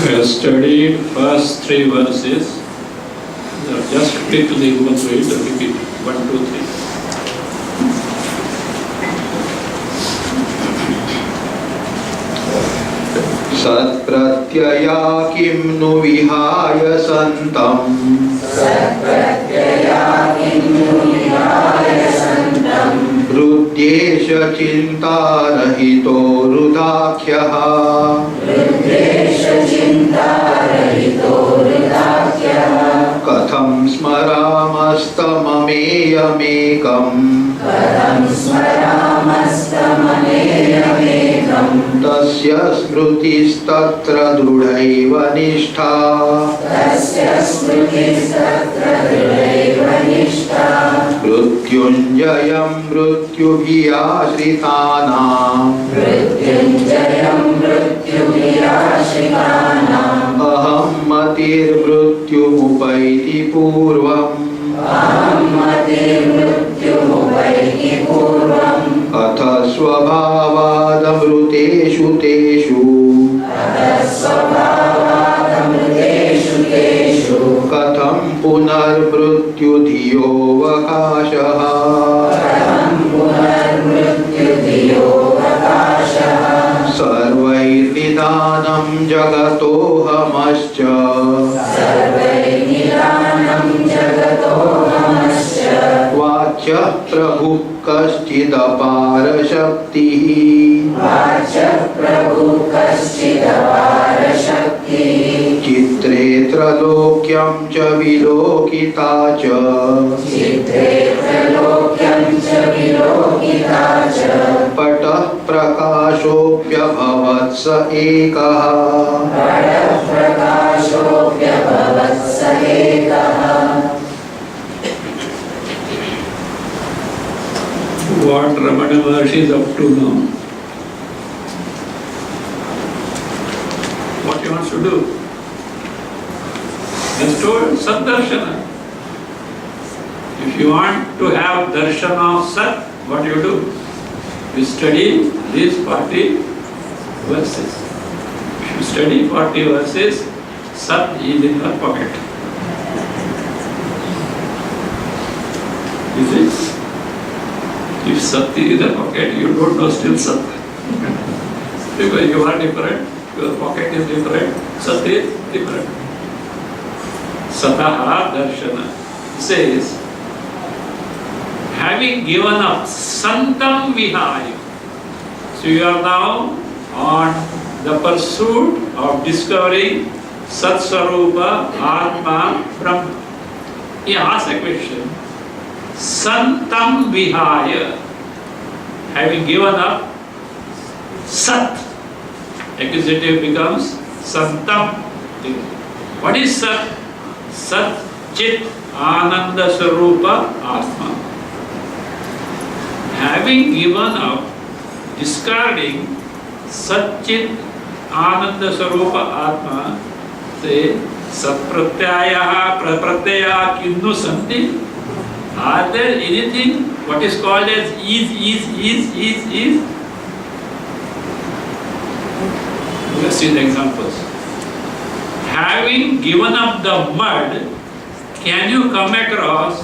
We have studied first 3 verses. Just quickly go through it and repeat. 1, 2, 3. सत्प्रत्यया किं नु विहाय सन्तम् हृद्येष चिन्तारहितो रुदाख्यः कथं स्मरामस्तममेयमेकम् तस्य स्मृतिस्तत्र दृढैव निष्ठा मृत्युञ्जयं मृत्युभियाश्रितानाम् अहं मतिर्मृत्युमुपैति पूर्वम् अथ स्वभावादमृतेषु तेषु कथं पुनर्मृत्युधियोऽवकाशः सर्वैर्निदानं जगतोऽहमश्च वाच्यः प्रभुः कश्चिदपारशक्तिः चित्रे त्रलोक्यं च विलोकिता च पटः प्रकाशोऽप्यभवत् स एकः What Ramana Maharshi is up to now? What he wants to do? He has told Sat Darshana. If you want to have Darshana of Sat, what do you do? You study these 40 verses. If you study 40 verses, Sat is in your pocket. Is it? If Sat is in the pocket, you don't know still Sat. Because you are different, your pocket is different, Sat is different. Sataha Darshana says, having given up Santam Vihaya. So you are now on the pursuit of discovering Sat Swarupa Atma Brahma. He asks a question. Santam Vihaya. Having given up Sat, accusative becomes Santam. What is Sat? Sat Chit Ananda Swarupa Atma. Having given up, discarding Satchit Ananda Swarupa Atma, say Satpratyaya Prapratyaya Kinnu Santi. Are there anything what is called as is? Let's see the examples. Having given up the mud, can you come across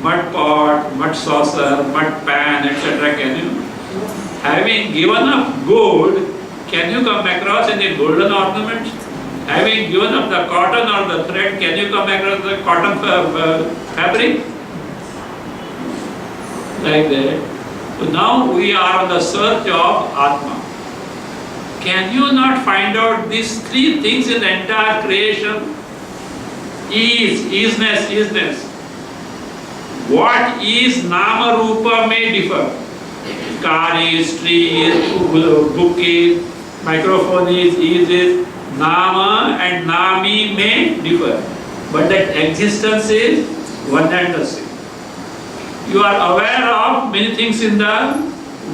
mud pot, mud saucer, mud pan, etc.? Can you? Having given up gold, can you come across any golden ornament? Having given up the cotton or the thread, can you come across the cotton fabric? Like that. So now we are on the search of Atma. Can you not find out these three things in the entire creation? Isness. What is Nama Rupa may differ. Car is, tree is, book is, microphone is. Nama and Nami may differ. But that existence is one and the same. You are aware of many things in the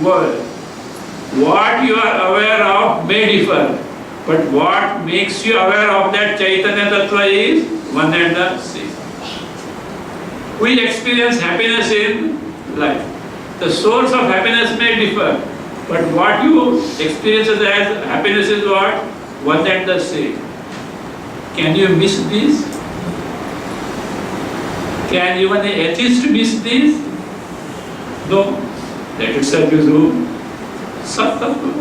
world. What you are aware of may differ. But what makes you aware of that Chaitanya Tattva is one and the same. We experience happiness in life. The source of happiness may differ, but what you experience as happiness is what? One and the same. Can you miss this? Can even an atheist miss this? No. That itself is who? Sat Tattva,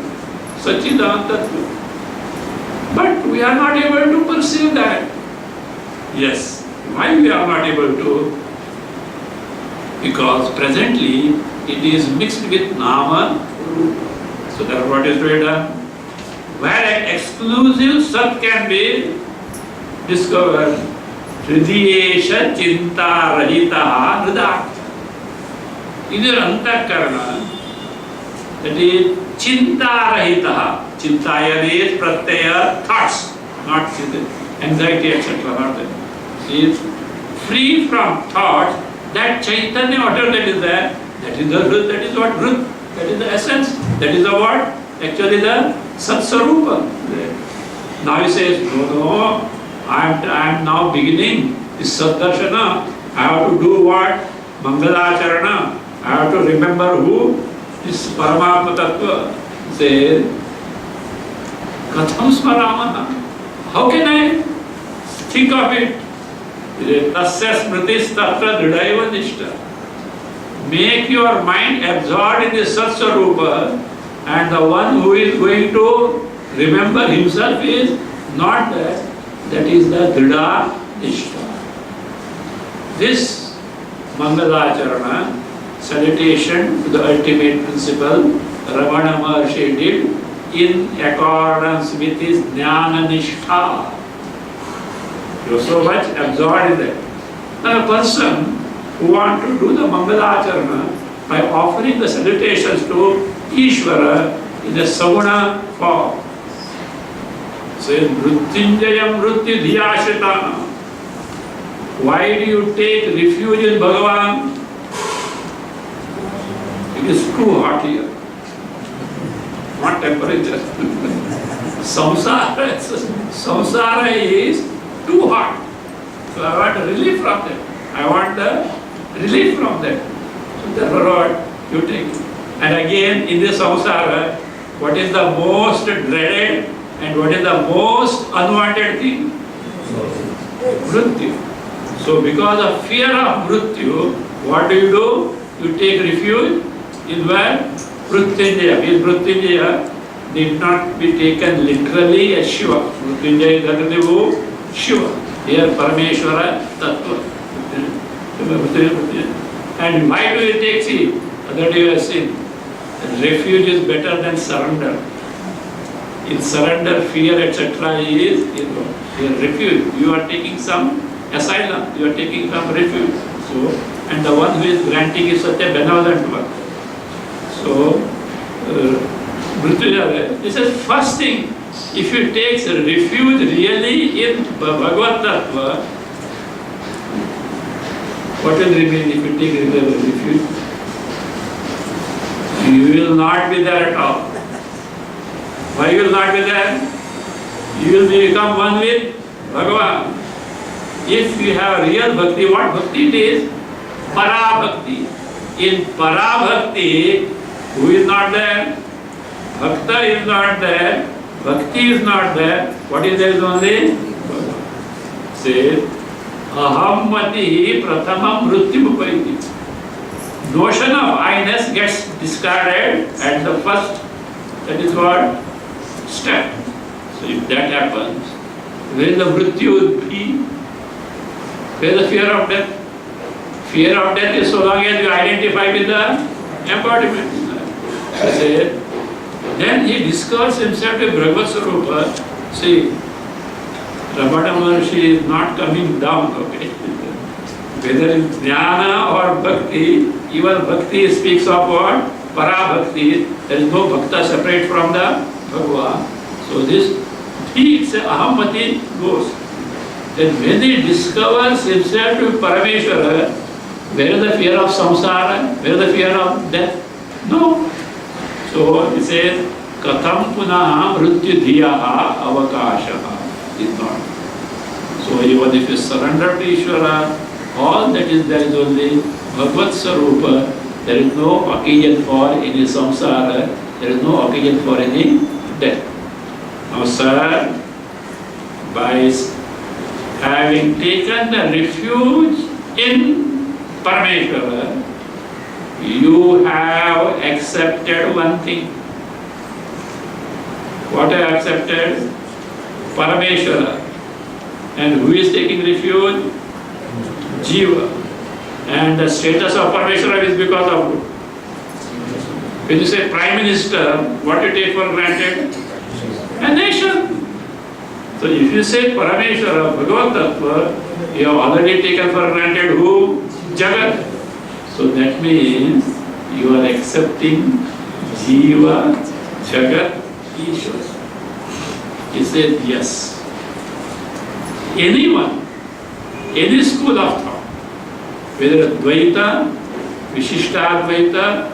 Satchidananda Tattva. But we are not able to perceive that. Yes. Why we are not able to? Because presently it is mixed with Nama. So therefore what is to be done? Where an exclusive Sat can be discovered, Hridiyesha Chinta Rahita Hridat. In your Antakarana, that is Chinta Rahita. Chintaya is Pratyaya, thoughts, not anxiety, etc. Not that. She is free from thought. That Chaitanya, whatever that is there, that is the Rut, that is what Rut, that is the essence, that is the what? Actually the Sat Swarupa. Now he says, no, I am now beginning this Sat Darshana. I have to do what? Mangalacharana. I have to remember who? This Paramatma Tattva. He says, Katham Smaramaha. How can I think of it? Tasya smritis tatra dridaiva nishta. Make your mind absorbed in the Sat Swarupa, and the one who is going to remember himself is not that. That is the Dhrida Nishta. This Mangalacharana, salutation to the ultimate principle, Ramana Maharshi did in accordance with his Jnana Nishtha. You are so much absorbed in that. Now a person who wants to do the Mangalacharana by offering the salutations to Ishvara in a Saguna form. Say, Mrutyunjayam Mrutyu Dhyashrita. Why do you take refuge in Bhagavan? It is too hot here. What temperature? Samsara is too hot. So I want relief from that. I want the relief from that. So therefore what? You take it. And again, in this samsara, what is the most dreaded and what is the most unwanted thing? Mrityu. So because of fear of Mrityu, what do? You take refuge in where? Mrityunjaya. Because Mrityunjaya need not be taken literally as Shiva. Mrityunjaya is literally who? Shiva. Here Parameshwara Tattva. And why do you take, see, other day you have seen, refuge is better than surrender. In surrender, fear, etc. is refuge. You are taking some asylum, you are taking some refuge. So, and the one who is granting is such a benevolent one. So, this is first thing. If you take refuge really in Bhagavad Tattva, what will remain if you take refuge? You will not be there at all. Why you will not be there? You will become one with Bhagavan. If you have real bhakti, what bhakti it is? Para bhakti. In para bhakti, who is not there? Bhakta is not there. Bhakti is not there. What is there is only Bhagavan. Say, aham mati prathamam mrityumupaiti. Notion of I-ness gets discarded at the first, that is what? Step. So if that happens, where the mrityu would be? Where the fear of death? Fear of death is so long as you identify with the embodiment. So then he discovers himself to Bhagavad Sarupa. See, Ramana Maharshi is not coming down, okay? Whether it's jnana or bhakti, even bhakti speaks of what? Para bhakti. There is no bhakta separate from the Bhagavan. So this, he, it's ahamati goes. Then when he discovers himself to Parameshwara, where is the fear of samsara? Where is the fear of death? No. So he says, katham punaha mrityu dhiyaha avakashaha is not. So even if you surrender to Ishvara, all that is there is only Bhagavad Sarupa. There is no occasion for any samsara. There is no occasion for any death. Now, sir, by having taken the refuge in Parameshwara, you have accepted one thing. What I accepted? Parameshwara. And who is taking refuge? Jiva. And the status of Parameshwara is because of who? When you say Prime Minister, what you take for granted? A nation. So if you say Parameshwara, Bhagavad Tattva, you have already taken for granted who? Jagat. So that means you are accepting Jiva, Jagat, Ishvara. He said yes. Anyone, any school of thought, whether Dvaita, Vishishta-Advaita,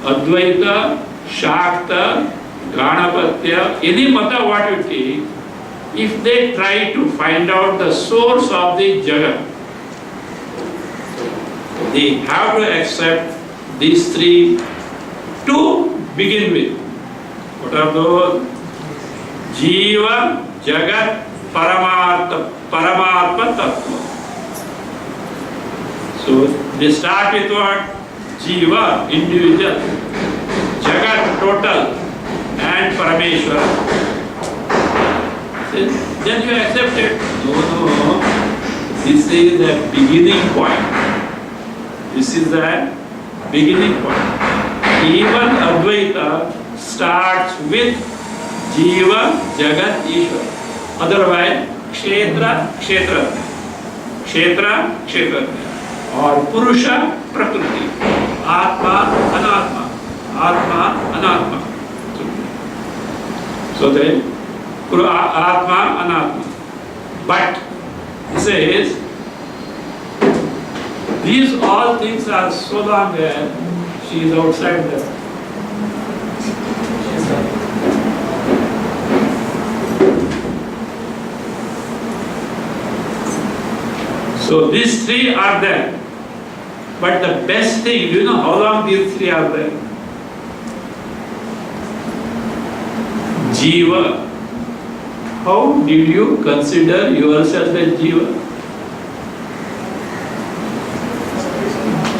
Advaita, Shakta, Ganapatya, any mata what you take, if they try to find out the source of the Jagat, they have to accept these three to begin with. What are those? Jiva, Jagat, Paramatma Tattva. So they start with what? Jiva, individual, Jagat, total, and Parameshwara. Then you accept it. No, this is the beginning point. This is the beginning point. Even Advaita starts with Jiva, Jagat, Ishvara. Otherwise, Kshetra, Kshetra, Kshetra, Kshetra. Or Purusha, Prakriti. Atma, Anatma. Atma, Anatma. So then, Atma, Anatma. But, he says, these all things are so long there, she is outside there. So these three are there. But the best thing, do you know how long these three are there? Jiva. How did you consider yourself as Jiva?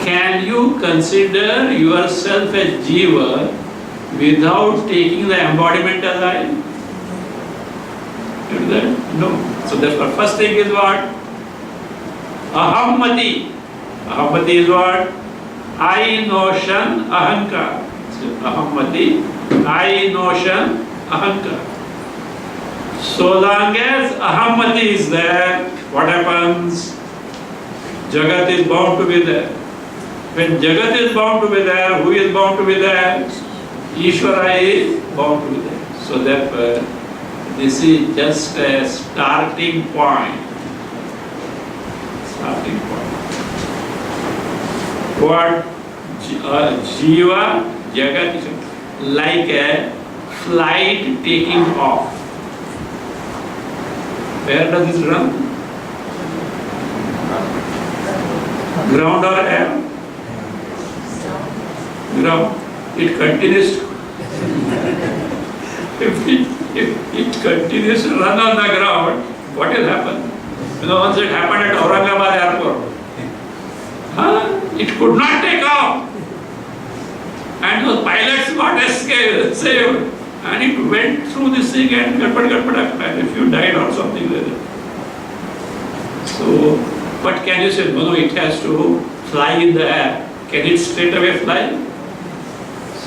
Can you consider yourself as Jiva without taking the embodiment as I? You do that? No. So the first thing is what? Ahammati. Ahammati is what? I notion ahankar. So ahammati, I notion ahankar. So long as ahammati is there, what happens? Jagat is bound to be there. When Jagat is bound to be there, who is bound to be there? Ishvara is bound to be there. So therefore, this is just a starting point. Starting point. What? Jiva, Jagat is like a flight taking off. Where does it run? Ground or air? Ground. It continues. If it continues to run on the ground, what will happen? Once it happened at Aurangabad airport. It could not take off. And those pilots got saved. And it went through this thing and and if you died or something like that. So, but can you say, no, it has to fly in the air. Can it straight away fly?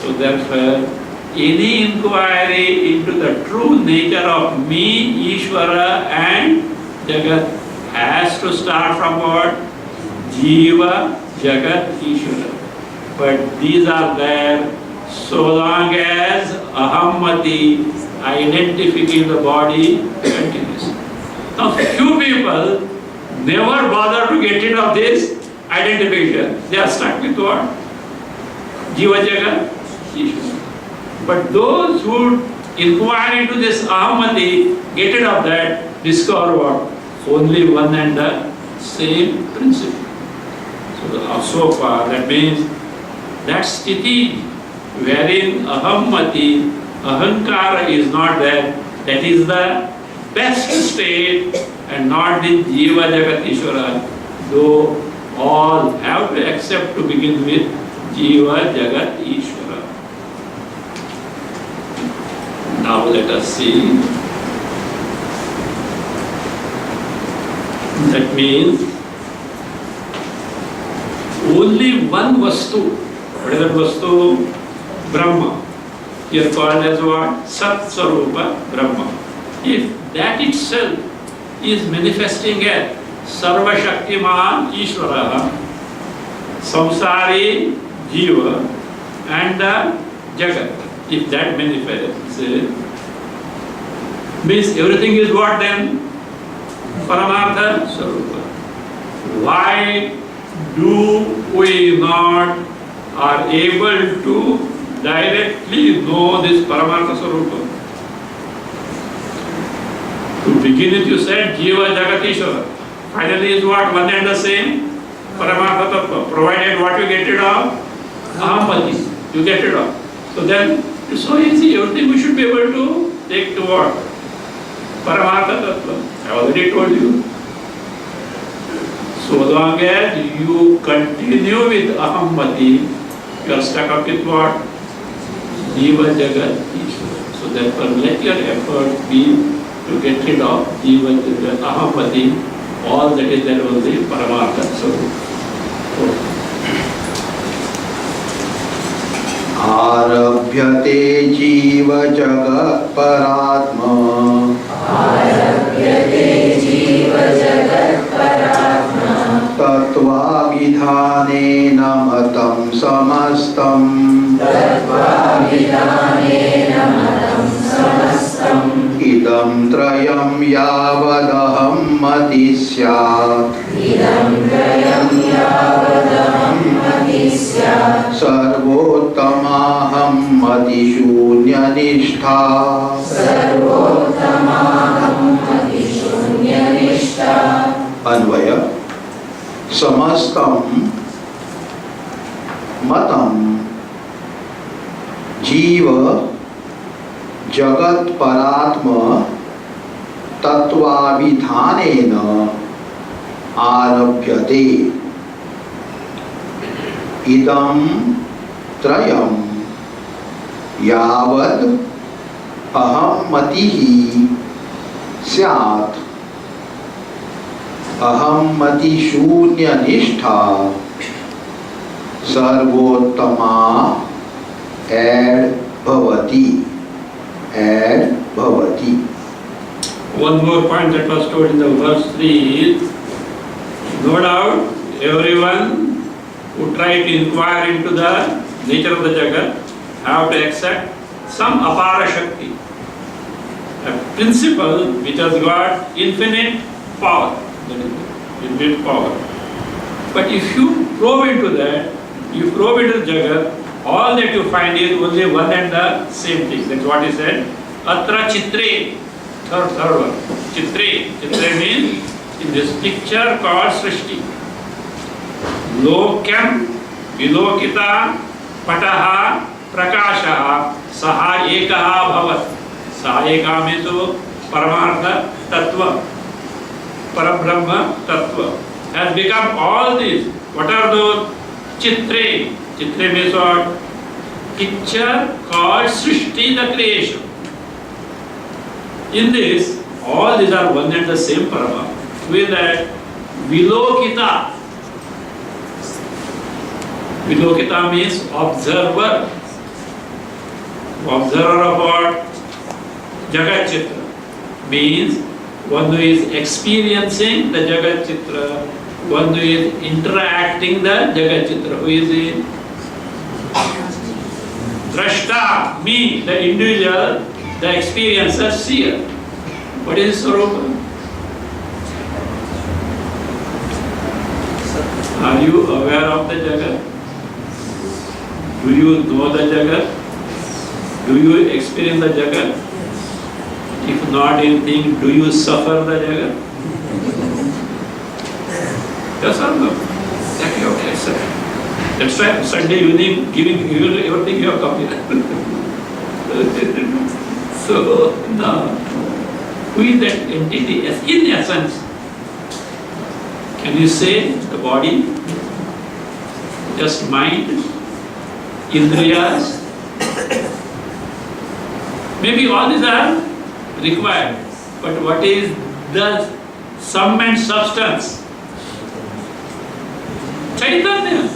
So therefore, any inquiry into the true nature of me, Ishvara and Jagat has to start from what? Jiva, Jagat, Ishvara. But these are there so long as ahammati, identifying the body, continues. Now few people never bother to get rid of this identification. They are stuck with what? Jiva, Jagat, Ishvara. But those who inquire into this ahammati, get rid of that, discover what? Only one and the same principle. So far, that means that sthiti wherein ahammati, ahankara is not there, that is the best state and not the jiva, jagat, ishvara, though all have to accept to begin with jiva, jagat, ishvara. Now let us see. That means only one vastu. What is that vastu? Brahma. Here called as what? Sat Sarupa Brahma. If that itself is manifesting as Sarva Shaktiman Ishvara, Samsari Jiva and the Jagat, if that manifests, means everything is what then? Paramartha Sarupa. Why do we not are able to directly know this Paramartha Sarupa? To begin with, you said Jiva, Jagat, Ishvara. Finally is what? One and the same Paramartha Tattva. Provided what you get rid of? Ahammati. You get rid of. So then it's so easy. Everything we should be able to take to what? Paramartha Tattva. I already told you. So long as you continue with ahammati, you are stuck up with what? Jiva, Jagat, Ishvara. So therefore let your effort be to get rid of Jiva, Jagat, ahammati, all that is there only Paramartha. So आरभ्यते जीव जगत् परात्मा तत्त्वाभिधानेन मतं समस्तम् इदं त्रयं यावदहं मति स्यात् सर्वोत्तमाहं मतिशून्यनिष्ठा अन्वय समस्तं मतं जीव जगत परात्म तत्वाभिधानेन आरभ्यते। इदं त्रयं यावद् अहम्मतिः स्यात् अहम्मतिशून्यनिष्ठा सर्वोत्तमा भवति। One more point that was told in the verse 3 is, no doubt everyone who try to inquire into the nature of the Jagat have to accept some apara Shakti, a principle which has got infinite power. Infinite power. But if you probe into that, you probe into the Jagat, all that you find is only one and the same thing. That's what he said. Atra chitre. Third one. Chitre. Chitre means in this picture called Srishti. Lokyam vilokita pataha prakashaha saha ekaha bhavat. Saha ekaha means paramartha tattva. Parabrahma tattva. Has become all these. What are those? Chitre. Chitre means what? Picture called Srishti, the creation. In this, all these are one and the same Parama. With that, Vilokita. Vilokita means observer. Observer of what? Jagat Chitra. Means one who is experiencing the Jagat Chitra, one who is interacting the Jagat Chitra. Who is it? Drashta, me, the individual, the experiencer, seer. What is Swarupa? Are you aware of the Jagat? Do you know the Jagat? Do you experience the Jagat? If not anything, do you suffer the Jagat? Yes or no? That you have to accept. That's why Sunday evening giving everything you have come here. So now, who is that entity? In essence, can you say the body, just mind, indriyas? Maybe all these are required, but what is the sum and substance? Chaitanya.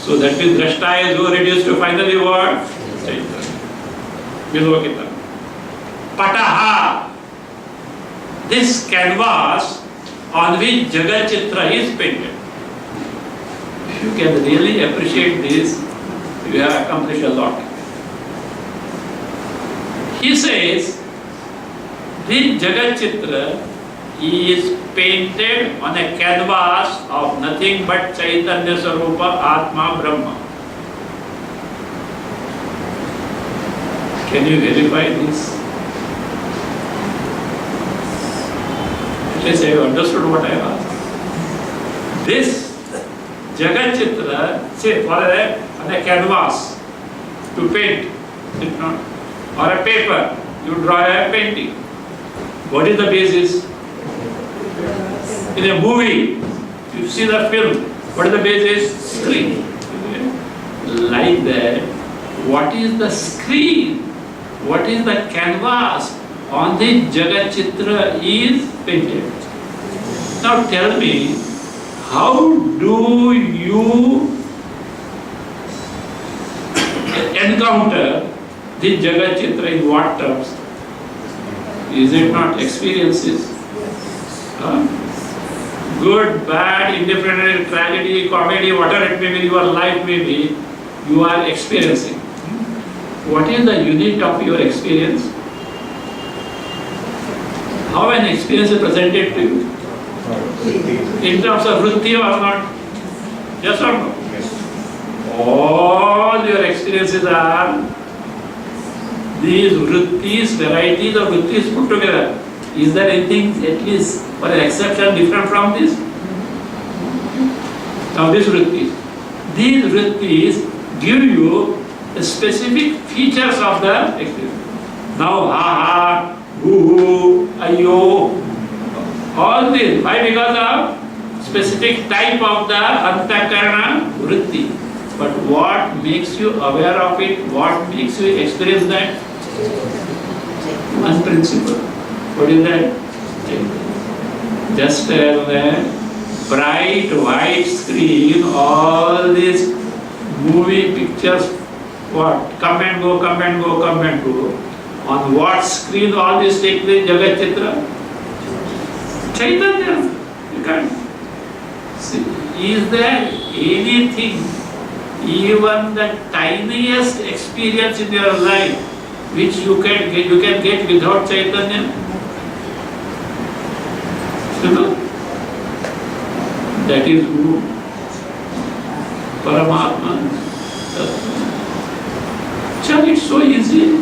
So that means Drashta is reduced to finally what? Chaitanya. Vilokita. Pataha. This canvas on which Jagat Chitra is painted. If you can really appreciate this, you have accomplished a lot. He says, this Jagat Chitra is painted on a canvas of nothing but Chaitanya Sarupa Atma Brahma. Can you verify this? At least I have understood what I have asked. This Jagat Chitra, say for on a canvas to paint, or a paper, you draw a painting. What is the basis? In a movie, you see the film, what is the basis? Screen. Like that, what is the screen? What is the canvas on the Jagat Chitra is painted? Now tell me, how do you encounter the Jagat Chitra in what terms? Is it not experiences? Good, bad, indifferent, tragedy, comedy, whatever it may be, your life may be, you are experiencing. What is the unit of your experience? How an experience is presented to you? In terms of vritti or not? Yes or no? Yes. All your experiences are these vrittis, varieties of vrittis put together. Is there anything at least for an exception different from this? Now these vrittis give you the specific features of the experience. Now ha ha, hoo, ayo, all this. Why? Because of specific type of the antakarana vritti. But what makes you aware of it? What makes you experience that? One principle. What is that? Just as a bright white screen, all these movie pictures, what? Come and go, come and go, come and go. On what screen all this take place? Jagat Chitra? Chaitanya. You can't see. Is there anything, even the tiniest experience in your life, which you can get without Chaitanya? You know? That is who? Paramatma. Chal, it's so easy.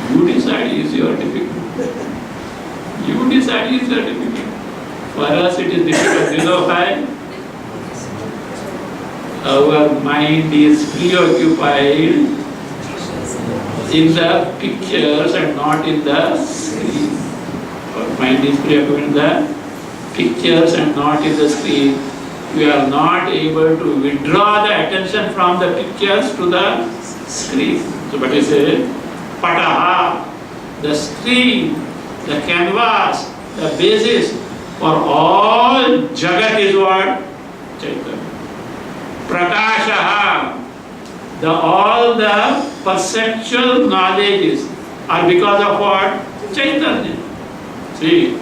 You decide easy or difficult. You decide easy or difficult. For us it is difficult. You know why? Our mind is preoccupied in the pictures and not in the screen. Our mind is preoccupied in the pictures and not in the screen. We are not able to withdraw the attention from the pictures to the screen. So what is it? Pataha, the screen, the canvas, the basis for all Jagat is what? Chaitanya. Prakashaha, all the perceptual knowledges are because of what? Chaitanya. See,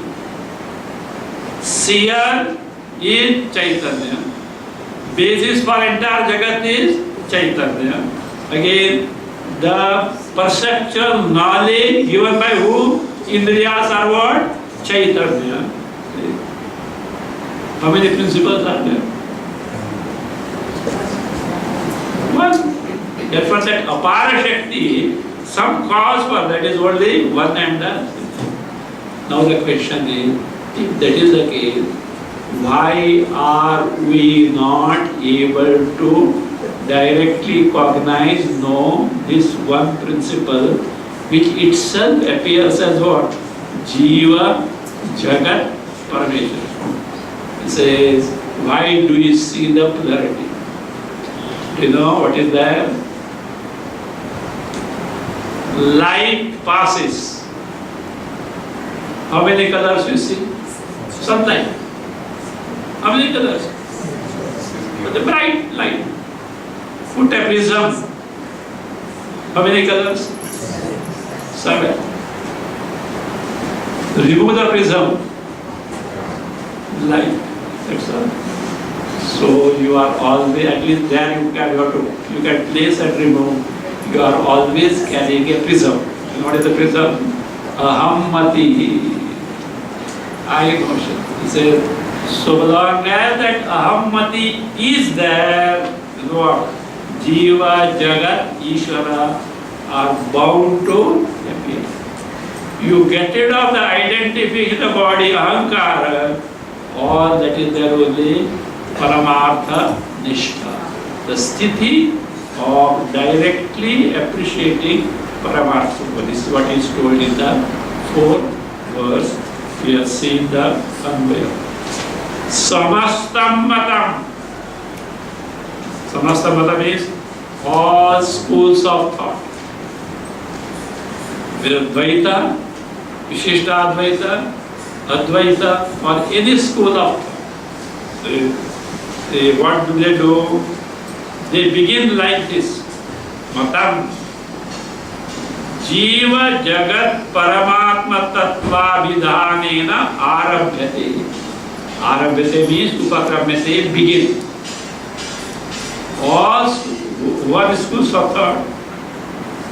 seer is Chaitanya. Basis for entire Jagat is Chaitanya. Again, the perceptual knowledge given by who? Indriyas are what? Chaitanya. How many principles are there? One. Therefore, that apara Shakti, some cause for that is only one and the same. Now the question is, if that is the case, why are we not able to directly cognize, know this one principle which itself appears as what? Jiva, Jagat, Parameshwara. It says, why do you see the polarity? Do you know what is there? Light passes. How many colors you see? Sunlight. How many colors? The bright light. Put a prism. How many colors? 7. Remove the prism. Light. That's all. So you are always, at least there you can place and remove. You are always carrying a prism. And what is the prism? Ahammati. I emotion. He says, so long as that ahammati is there, what? Jiva, Jagat, Ishvara are bound to appear. You get rid of the identification of the body, ahankara, all that is there only paramartha nishtha. The sthiti of directly appreciating paramartha. This is what is told in the 4th verse. We have seen the Anvaya. Samastam matam. Samastam matam is all schools of thought. Dvaita, Vishishtadvaita, Advaita, or any school of thought. What do? They begin like this. Matam. Jiva Jagat Paramatma Tattva Vidhanena Arabhyate. Arabhyate means Upakramyate, begin. All one schools of thought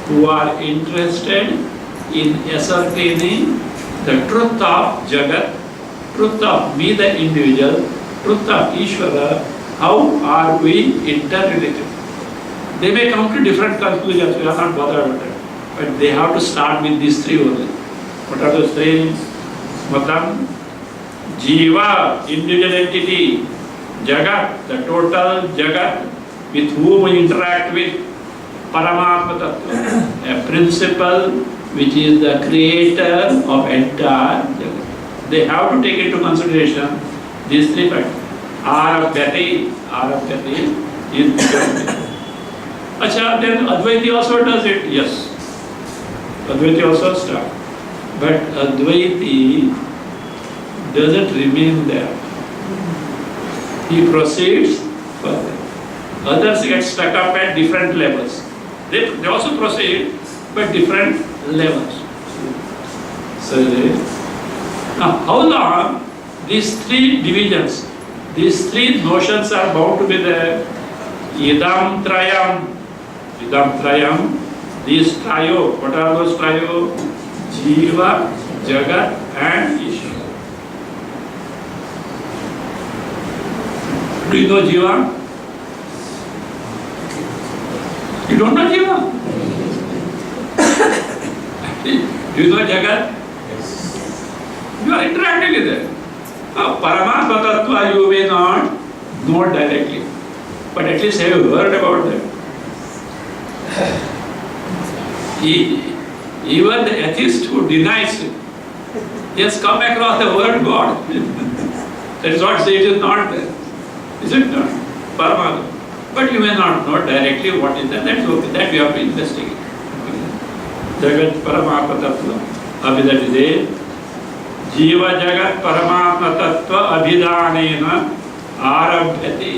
who are interested in ascertaining the truth of Jagat, truth of me the individual, truth of Ishvara, how are we interrelated? They may come to different conclusions, we are not bothered with that. But they have to start with these 3 only. What are those 3? Matam, Jiva, individual entity, Jagat, the total Jagat with whom we interact with, Paramatma Tattva, a principle which is the creator of entire Jagat. They have to take into consideration these three factors. Arabhyati is becoming. Acha, then Advaiti also does it, yes. Advaiti also starts. But Advaiti doesn't remain there. He proceeds further. Others get stuck up at different levels. They also proceed, but different levels. So, now how long these three divisions, these three notions are bound to be there? Idam Trayam, these trio, what are those trio? Jiva, Jagat and Ishvara. Do you know Jiva? You don't know Jiva? Do you know Jagat? You are interacting with it. Paramatma Tattva you may not know directly, but at least have you heard about them. Even the atheist who denies it, he has come across the word God. That is what says it is not there. Is it not? Paramatma. But you may not know directly what is that. That's okay. That we have to investigate. Jagat Paramatma Tattva. Abhidhat is it. Jiva Jagat Paramatma Tattva Abhidhanena Arabhyati.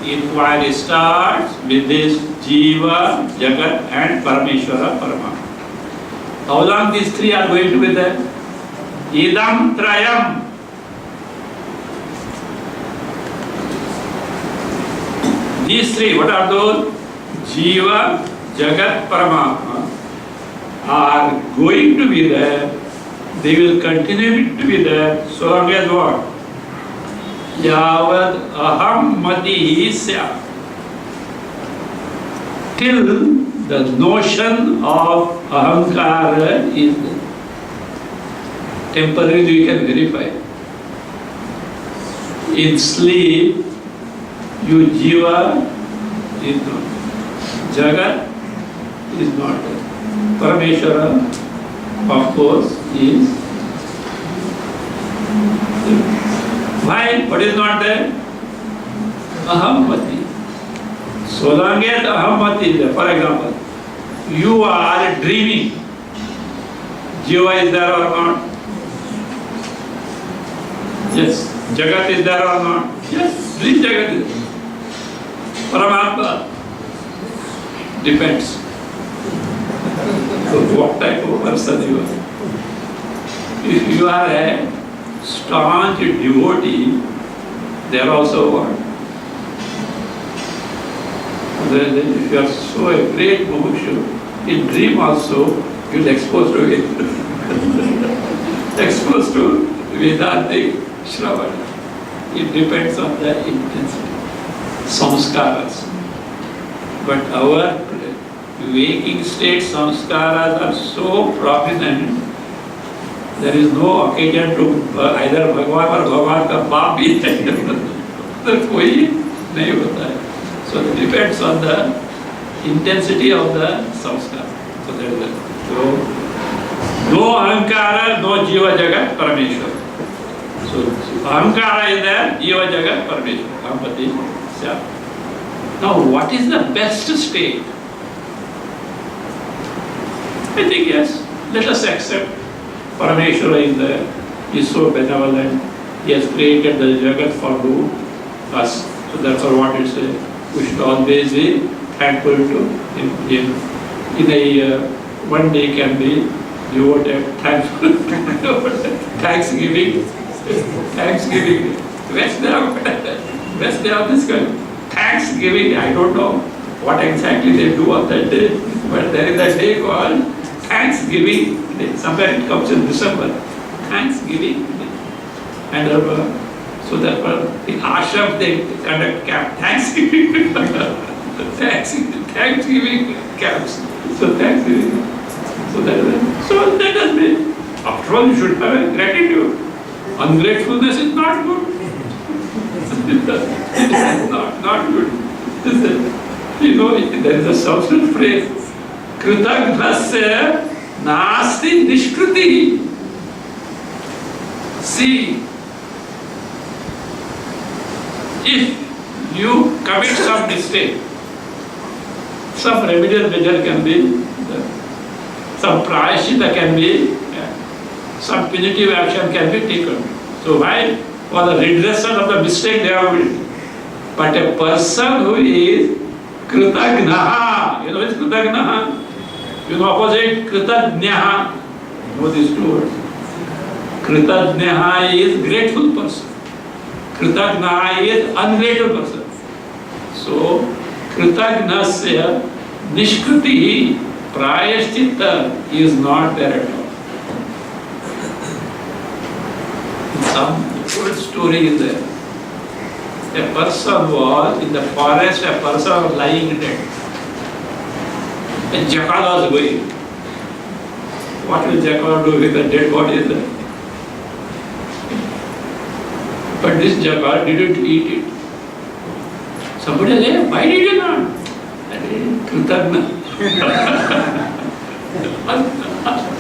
Inquiry starts with this Jiva, Jagat and Parameshwara Paramatma. How long these three are going to be there? Idam Trayam. These three, what are those? Jiva, Jagat, Paramatma are going to be there. They will continue to be there so long as what? Yavad aham mati sya. Till the notion of ahankara is there. Temporarily you can verify. In sleep, you jiva is not. Jagat is not there. Parameshwara, of course, is there. Why? What is not there? Ahammati. So long as ahammati is there, for example, you are dreaming. Jiva is there or not? Yes. Jagat is there or not? Yes. Dream Jagat is there. Paramatma depends. So what type of person you are? If you are a staunch devotee, they are also what? If you are so a great mukshu, in dream also you will expose to it. Exposed to Vedantic Shravana. It depends on the intensity. Samskaras. But our waking state samskaras are so prominent, there is no occasion to either Bhagwan or Bhagwan ka baap bhi hai. Koi nahi hota hai. So it depends on the intensity of the samskara. So that is it. So no ahankara, no jiva jagat, parameshwara. So ahankara is there, jiva jagat, parameshwara. Ahampati. Now what is the best state? I think yes, let us accept Parameshwara is there, he is so benevolent, he has created the Jagat for who? Us. So therefore what it says, we should always be thankful to him. In a one day can be devoted, thankful, Thanksgiving, best day of this country. Thanksgiving, I don't know what exactly they do on that day, but there is a day called Thanksgiving Day. Somewhere it comes in December. Thanksgiving Day. And so therefore the ashram they conduct camp. Thanksgiving camps. So Thanksgiving. So that does mean, after all you should have a gratitude. Ungratefulness is not good. It is not good. You know, there is a Sanskrit phrase, Kritagnasya nasti nishkriti. See, if you commit some mistake, some remedial measure can be, some prayashita can be, some punitive action can be taken. So why? For the redressal of the mistake they have made. But a person who is kritagnaha, you know what is kritagnaha? You know opposite kritagnaha. You know these two words. Kritagnaha is grateful person. Kritagnaha is ungrateful person. So kritagnasya nishkriti prayashchitta is not there at all. Some old story is there. A person was in the forest, a person was lying dead. A jackal was going. What will jackal do with a dead body there? But this jackal didn't eat it. Somebody said, why did you not? Kritagna.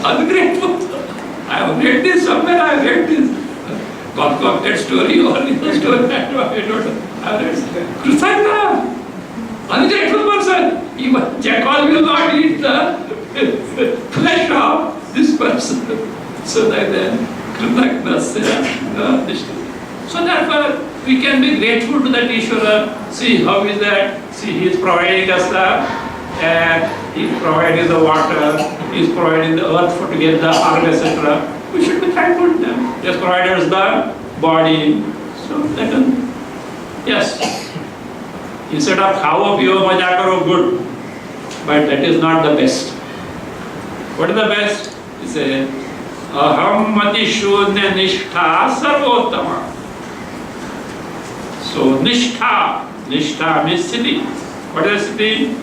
Ungrateful. I have read this somewhere, I have read this. Concocted story or the story, I don't know. I have read Kritagna. Ungrateful person. Even jackal will not eat the flesh of this person. So that then Kritagna. So therefore, we can be grateful to that Ishvara. See, how is that? See, he is providing us the air, he is providing the water, he is providing the earth for to get the harvest, etc. We should be thankful to them. He has provided us the body. So that is, yes. Instead of khao piyo maja karo, good. But that is not the best. What is the best? He says, aham mati shunya nishtha sarvottama. So nishtha means sthiti. What is sthiti?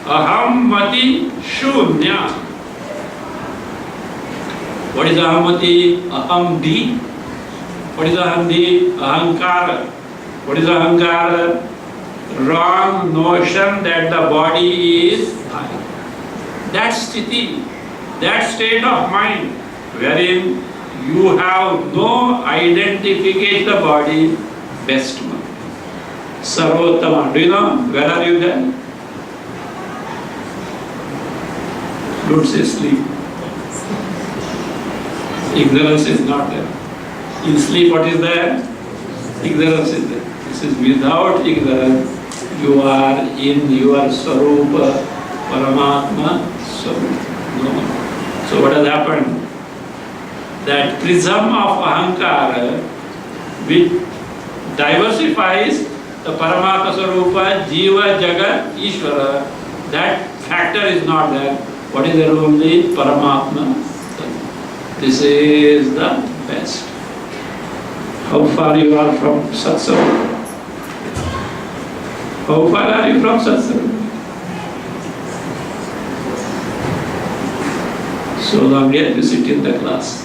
Aham mati shunya. What is ahamati? Ahamdi. What is ahamdi? Ahankara. What is ahankara? Wrong notion that the body is I. That sthiti, that state of mind wherein you have no identification the body, best one. Sarvottama. Do you know? Where are you then? Don't say sleep. Ignorance is not there. In sleep, what is there? Ignorance is there. This is without ignorance. You are in your Swarupa, Paramatma Swarupa. No. So what has happened? That prism of Ahankara, which diversifies the Paramatma Swarupa, Jiva, Jagat, Ishvara, that factor is not there. What is there? Only Paramatma. This is the best. How far you are from Satsang? How far are you from Satsang? So long yet you sit in the class.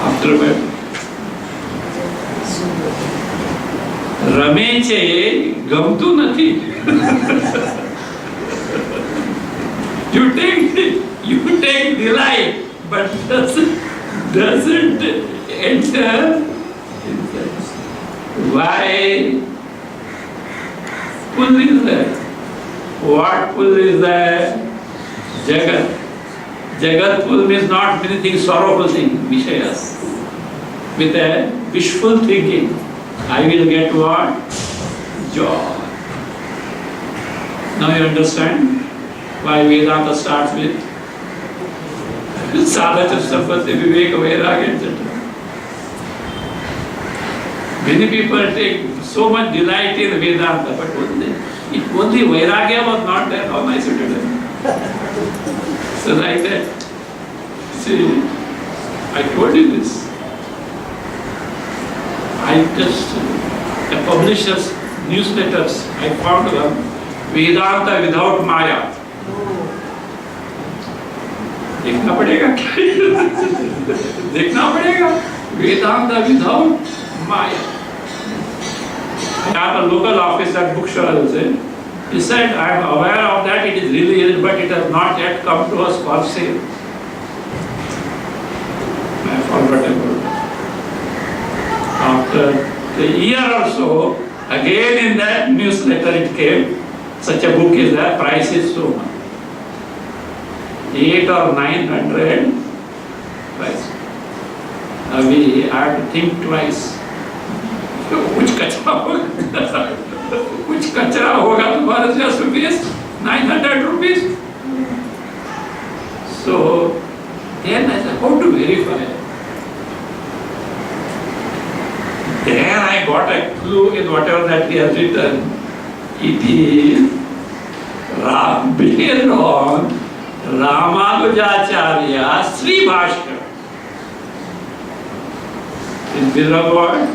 Afterward, રમે છે ગમતું નથી. You take delight, but doesn't enter inside. Why? Pull is there. What pull is there? Jagat. Jagat pull means not anything sorrowful thing, Vishayas. With a wishful thinking, I will get what? Joy. Now you understand why Vedanta starts with Sadhana Sampatti Viveka Vairagya, etc. Many people take so much delight in Vedanta, but only Vairagya was not there. How nice it is. So like that. See, I told you this. I just publishers newsletters. I found them. Vedanta without Maya. देखना पड़ेगा देखना पड़ेगा Vedanta without Maya. I have a local office at bookstore, I will say. He said, I am aware of that, it is really, but it has not yet come to us for sale. I forgot about it. After a year or so, again in that newsletter it came, such a book is there, price is so much. 800 or 900 price. We have to think twice. Which kachra hoga tomorrow just rupees 900 rupees. So then I said, how to verify? There I got a clue in whatever that he has written. It is based on Ramanujacharya Sri Bhashya. In Vidra word,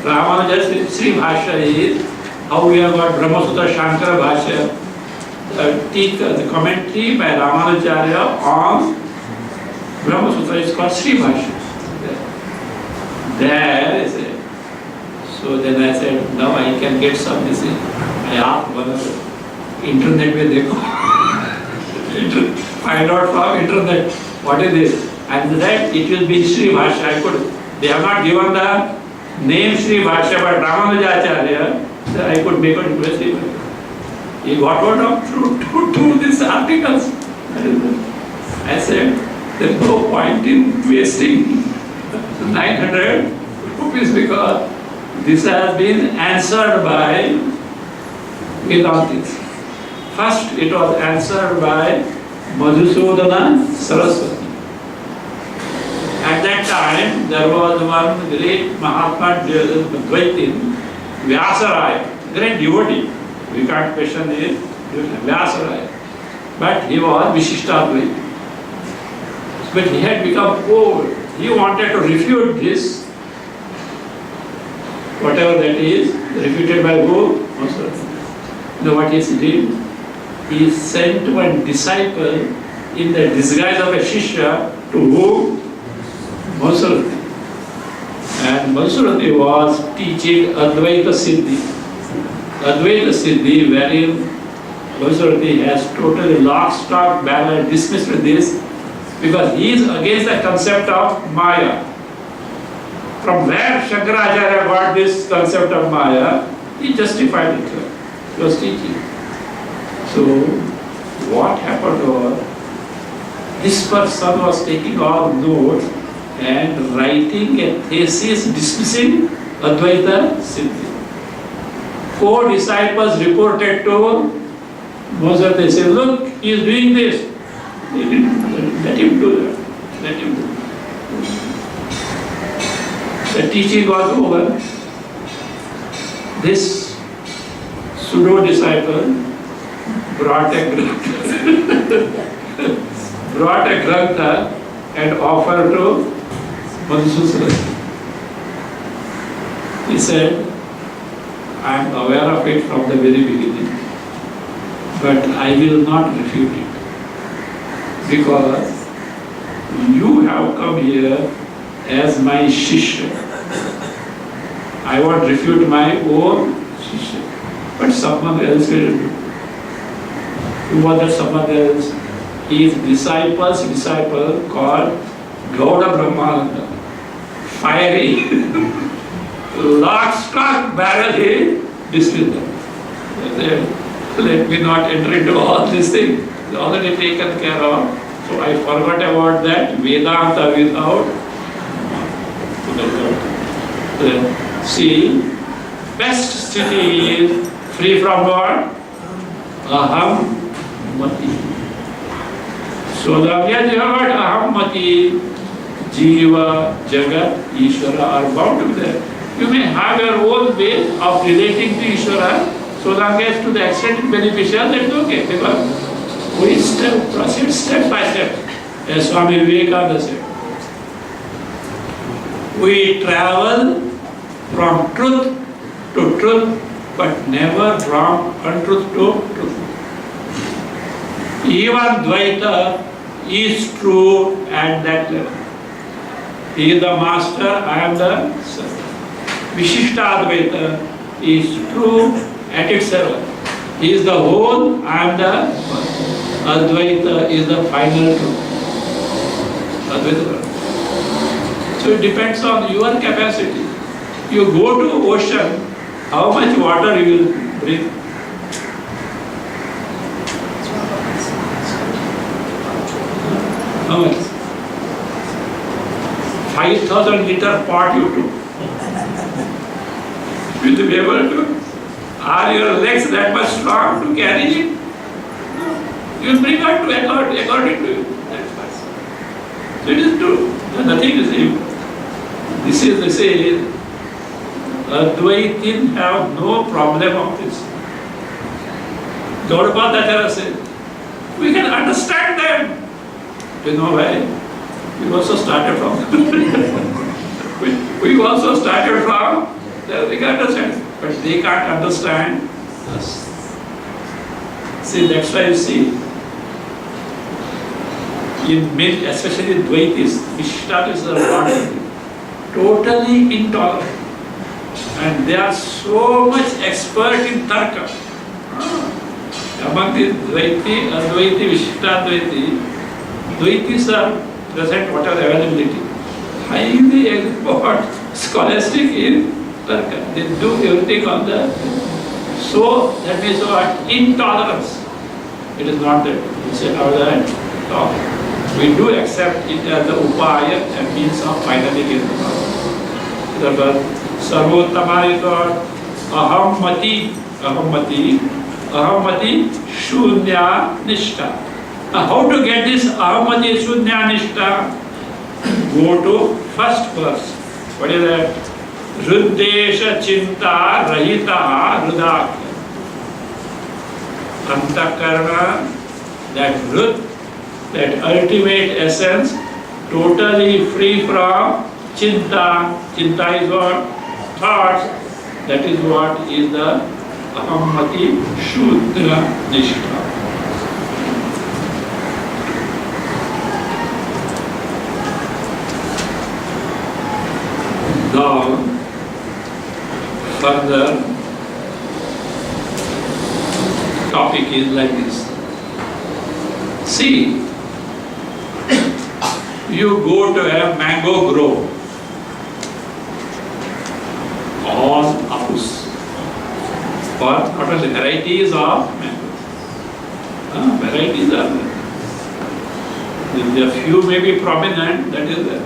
Ramanuja's Sri Bhashya is how we have got Brahma Sutra Shankara Bhashya, the commentary by Ramanujacharya on Brahma Sutra is called Sri Bhashya. There is it. So then I said, now I can get some this. I asked one of the internet में देखो, find out from internet what is this, and that it will be Sri Bhashya. They have not given the name Sri Bhashya, but Ramanujacharya, so I could make a request. He got hold of to these articles. I said, there is no point in wasting 900 rupees because this has been answered by Vedantis. First, it was answered by Madhusudana Saraswati. At that time, there was one great Mahatma Dvaitin, Vyasaraya, great devotee. We can't question his Vyasaraya. But he was Vishishtadvaita. But he had become old. He wanted to refute this, whatever that is, refuted by who? You know what he did? He sent one disciple in the disguise of a Shishya to whom? Mansurati. And Mansurati was teaching Advaita Siddhi. Advaita Siddhi, wherein Mansurati has totally lock, stock, barrel dismissed this because he is against the concept of Maya. From where Shankaracharya got this concept of Maya, he justified it. He was teaching. So, what happened was, this person was taking all notes and writing a thesis dismissing Advaita Siddhi. 4 disciples reported to Moses. They said, look, he is doing this. They didn't let him do that. Let him do that. The teaching was over. This pseudo disciple brought a grantha and offered to Madhusudana. He said, I am aware of it from the very beginning, but I will not refute it because you have come here as my Shishya. I won't refute my own Shishya, but someone else will do. Who was that someone else? His disciple's disciple called Gauda Brahmananda. Fiery. Lock, stock, barrel, he dismissed them. Let me not enter into all these things. It's already taken care of. So I forgot about that. Vedanta without. See, best city is free from what? Aham mati. So the idea you heard aham mati, jiva, jagat, Ishvara are bound to be there. You may have your own way of relating to Ishvara, so long as to the extent it's beneficial, that's okay. Because we proceed step by step, as Swami Vivekananda said. We travel from truth to truth, but never from untruth to truth. Even Dvaita is true at that level. He is the master, I am the servant. Vishishtadvaita is true at itself. He is the whole, I am the one. Advaita is the final truth. Advaita. So it depends on your capacity. You go to ocean, how much water you will bring? How much? 5,000 liter pot you took. Will you be able to? Are your legs that much strong to carry it? You will bring out to according to you. That's why. So it is true. Nothing is evil. This is, they say, Advaitin have no problem of this. Gaudapadhyaya said, we can understand them. You know why? We also started from we also started from we can understand, but they can't understand us. See, that's why you see in men, especially Dvaitis, Vishtatis are not totally intolerant, and they are so much expert in Tarka. Among the Dvaiti, Advaiti, Vishtadvaiti, Dvaitis are present whatever availability. Highly expert, scholastic in Tarka. They do everything on the. So that means what? Intolerance. It is not that. It's another talk. We do accept it as the upaya and means of finally getting the birth. Sarvottama is what? Ahammati, shunya nishta. Now how to get this ahammati shunya nishta? Go to first verse. What is that? Ruddesha chinta rahita rudakya. Antakarana, that Rud, that ultimate essence, totally free from chinta. Chinta is what? Thoughts. That is what is the ahammati shuddha nishta. Now, further topic is like this. See, you go to a mango grove on apus, or what are the varieties of mangoes? Varieties are there. The few may be prominent, that is there.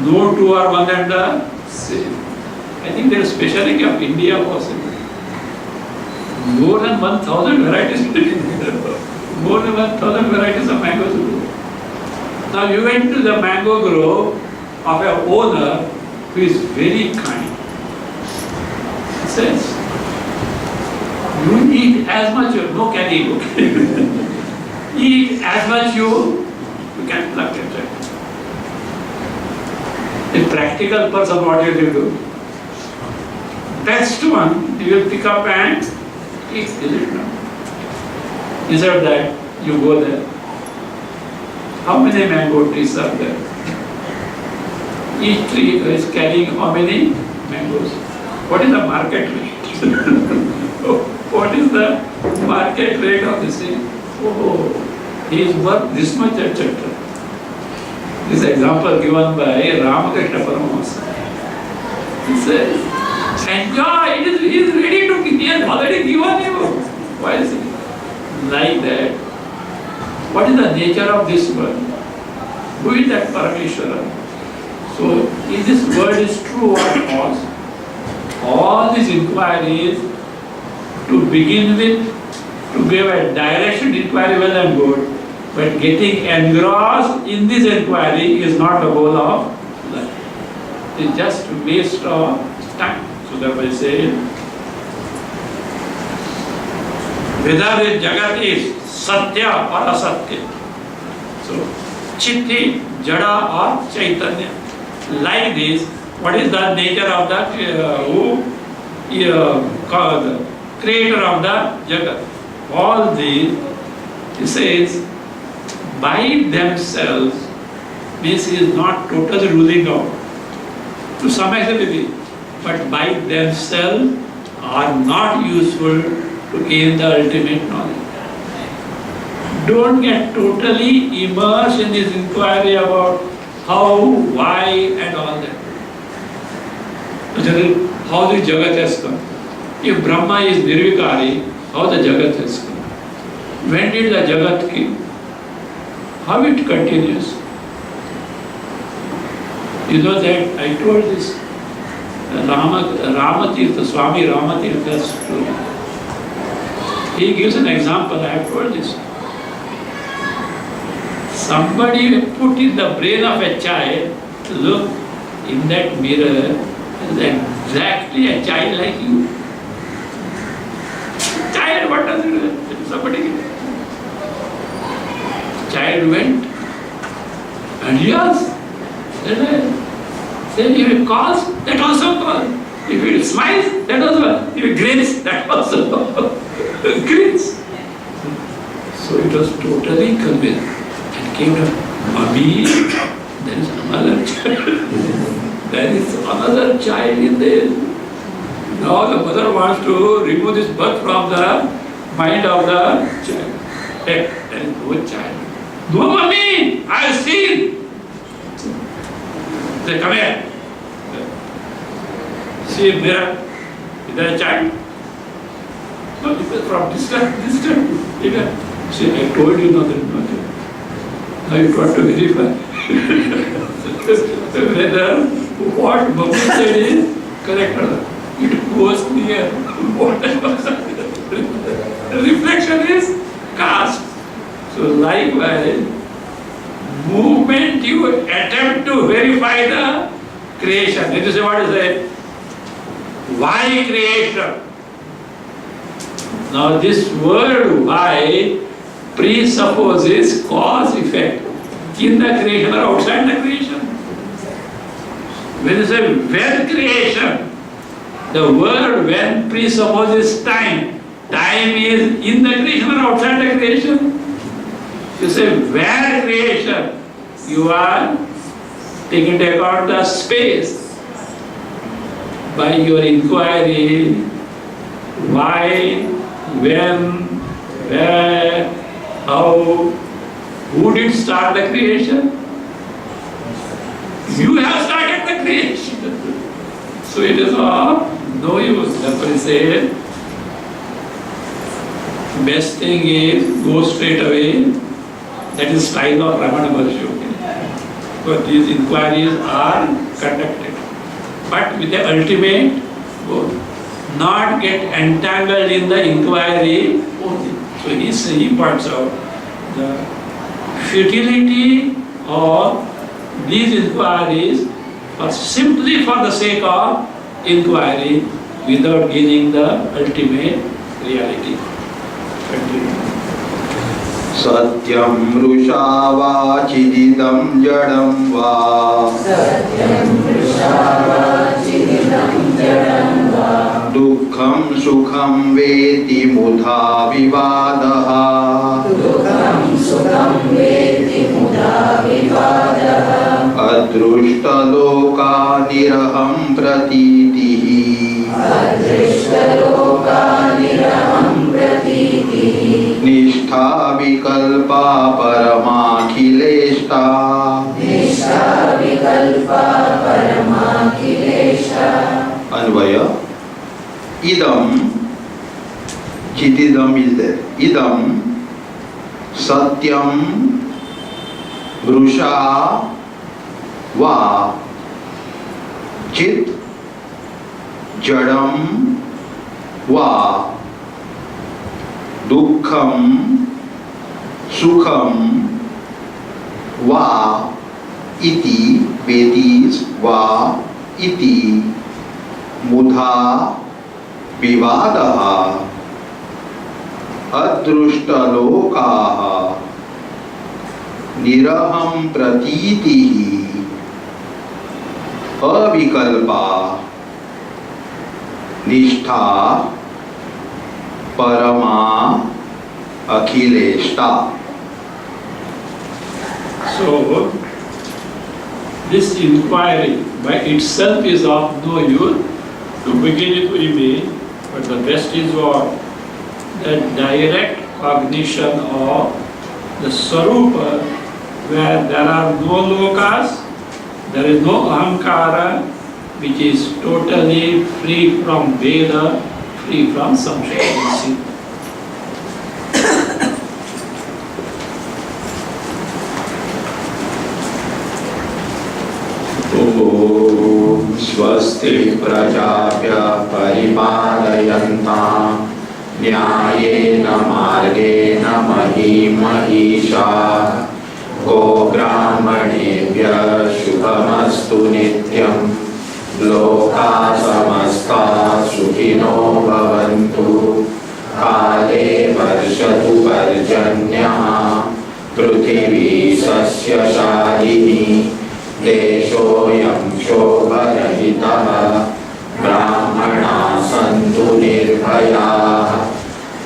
No two are one and the same. I think there is speciality of India possible. More than 1,000 varieties. More than 1,000 varieties of mangoes. Now you went to the mango grove of an owner who is very kind. He says, you eat as much, no can eat, okay? Eat as much you can pluck it. A practical person, what will you do? Best one, you will pick up and eat, is it not? Instead of that, you go there. How many mango trees are there? Each tree is carrying how many mangoes? What is the market rate? What is the market rate of this thing? Oh, he is worth this much, etc. This example given by Ramakrishna Paramahamsa. He says, enjoy, he is ready to give, he has already given you. Why is it like that? What is the nature of this world? Who is that Parameshwara? So, if this word is true or false, all these inquiries to begin with, to give a direction inquiry well and good, but getting engrossed in this inquiry is not the goal of life. It's just a waste of time. So therefore I say, whether the Jagat is Satya or Asatya. So, Chitti, Jada or Chaitanya. Like this, what is the nature of the creator of the Jagat? All these, he says, by themselves, means he is not totally ruling out. To some extent, but by themselves, are not useful to gain the ultimate knowledge. Don't get totally immersed in this inquiry about how, why and all that. How the Jagat has come. If Brahma is Nirvikari, how the Jagat has come. When did the Jagat came? How it continues? You know that I told this Ramatirtha, Swami Ramatirtha's story. He gives an example, I have told this. Somebody put in the brain of a child, look in that mirror, is exactly a child like you. Child, what does it do? Somebody. Child went and he asked. Then if he calls, that also calls. If he smiles, that also. If he grins, that also grins. So it was totally convinced. And came to, Mommy, there is another child. There is another child in there. Now the mother wants to remove this birth from the mind of the child. Hey, there is no child. No, Mommy, I have seen. Say, come here. See a mirror. Is there a child? No, it is from distant. See, I told you not there is no child. Now you got to verify. Whether what Babu said is correct or not. It goes near. The reflection is cast. So likewise, movement you attempt to verify the creation. Did you say what is it? Why creation? Now this word why presupposes cause effect in the creation or outside the creation. When you say when creation, the word when presupposes time. Time is in the creation or outside the creation. You say where creation, you are taking into account the space. By your inquiry, why, when, where, how, who did start the creation? You have started the creation. So it is of no use. Therefore he said, best thing is go straight away. That is style of Ramana Maharshi. But these inquiries are conducted. But with the ultimate goal. Not get entangled in the inquiry only. So he points out the futility of these inquiries are simply for the sake of inquiry without gaining the ultimate reality. Continue. Satyam mrusha va chididam jadam va Dukkham sukham veti mudha vivadaha Adrushta loka niraham pratitihi Nishtha vikalpa paramakhileshta Anvaya Idam Chitidam is there. Idam Satyam Vrusha Va Chit Jadam Va Dukkham Sukham Va Iti Vedis Va Iti Mudha Vivadaha Adruštalokaha Niraham Pratitihi Avikalpa Nishtha Parama Akhileshta. So, this inquiry by itself is of no use. To begin it will be But the best is what? The direct cognition of the Swarupa, where there are no lokas, there is no ahankara, which is totally free from Veda, free from samshaya. Om Swasti Prajabhya Paripalayanta Nyayena Margena Mahi Mahisha Go Brahmanebhya Shubhamastu Nityam Loka Samasta Sukhino Bhavantu Kale Varshatu Varjanyah Pruthivi Sasya Shalini Deshoyam Shobharahitah Brahmana Santu Nirbhayah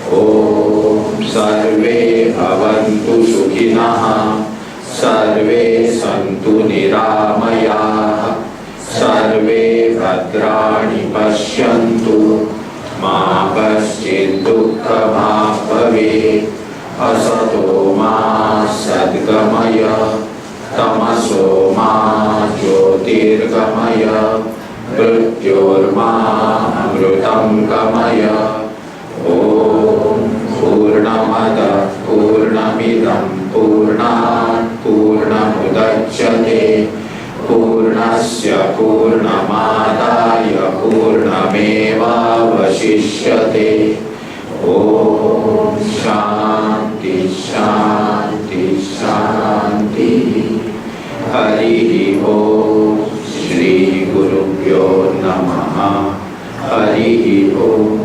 Om Sarve Bhavantu Sukhinah Sarve Santu Niramayah Sarve Bhadrani Pashyantu Ma Paschid Dukkha Ma Bhavet Asato Ma Sadgamaya Tamaso ma jyotirgamaya mrityorma amrutam gamaya Om Purnamada Purnamidam Purnat Purnamudachyate Purnasya Purnamadaya Purnameva Vashishyate Om Shanti Shanti Shanti Hari Om Shri Gurubhyo Namaha Hari Om